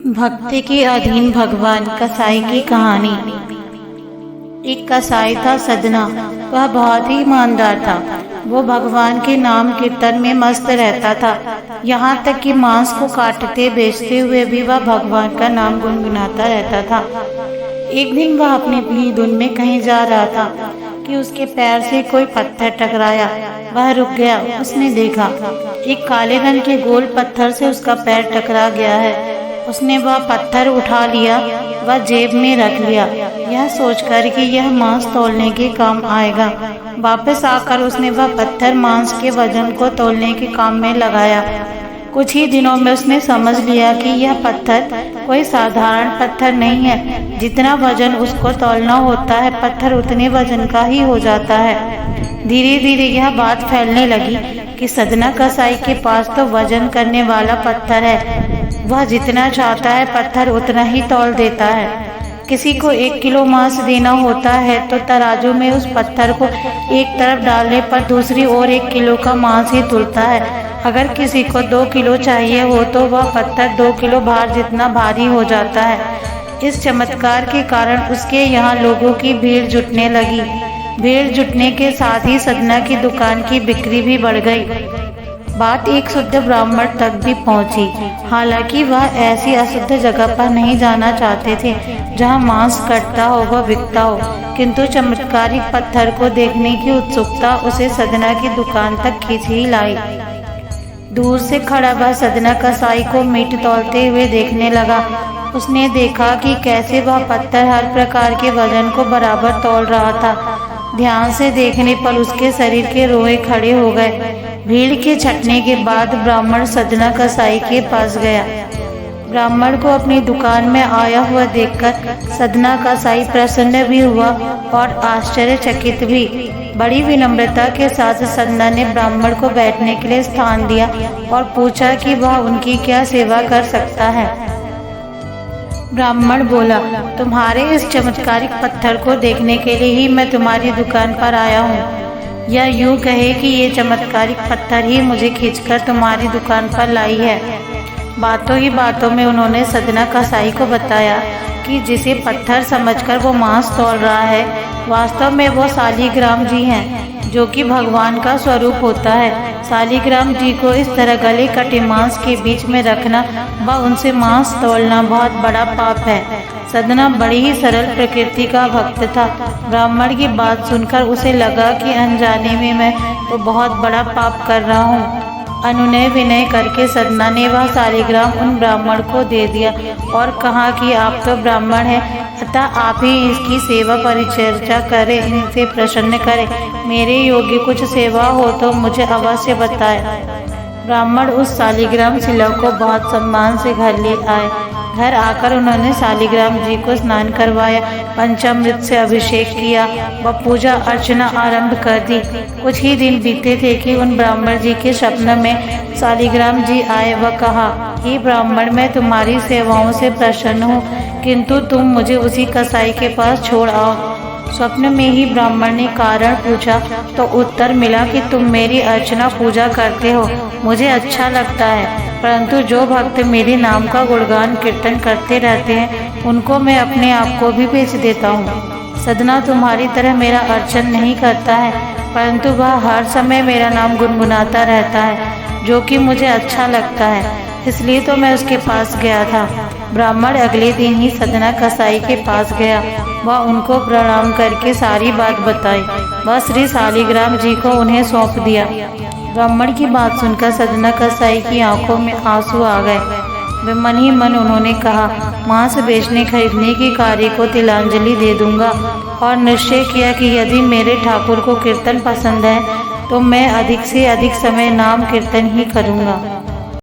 भक्ति के अधीन भगवान कसाई की कहानी। एक कसाई था सदना। वह बहुत ही ईमानदार था। वो भगवान के नाम कीर्तन में मस्त रहता था। यहाँ तक कि मांस को काटते बेचते हुए भी वह भगवान का नाम गुनगुनाता रहता था। एक दिन वह अपनी धुन में कहीं जा रहा था कि उसके पैर से कोई पत्थर टकराया। वह रुक गया। उसने देखा एक काले रंग के गोल पत्थर से उसका पैर टकरा गया है। उसने वह पत्थर उठा लिया, वह जेब में रख लिया, यह सोचकर कि यह मांस तौलने के काम आएगा। वापस आकर उसने वह पत्थर मांस के वजन को तौलने के काम में लगाया। कुछ ही दिनों में उसने समझ लिया कि यह पत्थर कोई साधारण पत्थर नहीं है। जितना वजन उसको तौलना होता है, पत्थर उतने वजन का ही हो जाता है। धीरे धीरे यह बात फैलने लगी कि सदना कसाई के पास तो वजन करने वाला पत्थर है। वह जितना चाहता है पत्थर उतना ही तौल देता है। किसी को 1 किलो मांस देना होता है तो तराजू में उस पत्थर को एक तरफ डालने पर दूसरी ओर 1 किलो का मांस ही तुलता है। अगर किसी को 2 किलो चाहिए हो तो वह पत्थर 2 किलो भार जितना भारी हो जाता है। इस चमत्कार के कारण उसके यहाँ लोगों की भीड़ जुटने लगी। भीड़ जुटने के साथ ही सदना की दुकान की बिक्री भी बढ़ गई। बात एक शुद्ध ब्राह्मण तक भी पहुंची। हालांकि वह ऐसी अशुद्ध जगह पर नहीं जाना चाहते थे जहां मांस कटता हो व बिकता हो, किंतु चमत्कारिक पत्थर को देखने की उत्सुकता उसे सदना की दुकान तक खींच ही लाई। दूर से खड़ा वह सदना कसाई को मीट तौलते हुए देखने लगा। उसने देखा कि कैसे वह पत्थर हर प्रकार के वजन को बराबर तौल रहा था। ध्यान से देखने पर उसके शरीर के रोए खड़े हो गए। भीड़ के छटने के बाद ब्राह्मण सदना कसाई के पास गया। ब्राह्मण को अपनी दुकान में आया हुआ देखकर सदना कसाई प्रसन्न भी हुआ और आश्चर्यचकित भी। बड़ी विनम्रता के साथ सदना ने ब्राह्मण को बैठने के लिए स्थान दिया और पूछा कि वह उनकी क्या सेवा कर सकता है। ब्राह्मण बोला, तुम्हारे इस चमत्कारिक पत्थर को देखने के लिए ही मैं तुम्हारी दुकान पर आया हूँ। या यूं कहे कि ये चमत्कारिक पत्थर ही मुझे खींचकर तुम्हारी दुकान पर लाई है। बातों ही बातों में उन्होंने सदना कसाई को बताया कि जिसे पत्थर समझकर वो मांस तौल रहा है, वास्तव में वो शालिग्राम जी हैं, जो कि भगवान का स्वरूप होता है। शालिग्राम जी को इस तरह गले कटे मांस के बीच में रखना व उनसे मांस तौलना बहुत बड़ा पाप है। सदना बड़ी ही सरल प्रकृति का भक्त था। ब्राह्मण की बात सुनकर उसे लगा कि अनजाने में मैं तो बहुत बड़ा पाप कर रहा हूँ। अनुनय विनय करके सदना ने वह शालिग्राम उन ब्राह्मण को दे दिया और कहा कि आप तो ब्राह्मण हैं, अतः आप ही इसकी सेवा परिचर्या करें, इनसे प्रसन्न करें। मेरे योग्य कुछ सेवा हो तो मुझे अवश्य बताएं। ब्राह्मण उस शालिग्राम शिला को बहुत सम्मान से घर ले आए। घर आकर उन्होंने शालिग्राम जी को स्नान करवाया, पंचामृत से अभिषेक किया व पूजा अर्चना आरंभ कर दी। कुछ ही दिन बीते थे कि उन ब्राह्मण जी के स्वप्न में शालिग्राम जी आए व कहा, हे ब्राह्मण, मैं तुम्हारी सेवाओं से प्रसन्न हूँ, किंतु तुम मुझे उसी कसाई के पास छोड़ आओ। स्वप्न में ही ब्राह्मण ने कारण पूछा तो उत्तर मिला कि तुम मेरी अर्चना पूजा करते हो, मुझे अच्छा लगता है, परंतु जो भक्त मेरे नाम का गुणगान कीर्तन करते रहते हैं उनको मैं अपने आप को भी बेच देता हूँ। सदना तुम्हारी तरह मेरा अर्चन नहीं करता है, परंतु वह हर समय मेरा नाम गुनगुनाता रहता है, जो कि मुझे अच्छा लगता है, इसलिए तो मैं उसके पास गया था। ब्राह्मण अगले दिन ही सदना कसाई के पास गया। वह उनको प्रणाम करके सारी बात बताई। वह श्री शालिग्राम जी को उन्हें सौंप दिया। ब्राह्मण की बात सुनकर सदना कसाई की आंखों में आंसू आ गए। वे मन ही मन उन्होंने कहा, मांस बेचने खरीदने के कार्य को तिलांजलि दे दूंगा, और निश्चय किया कि यदि मेरे ठाकुर को कीर्तन पसंद है तो मैं अधिक से अधिक समय नाम कीर्तन ही करूंगा।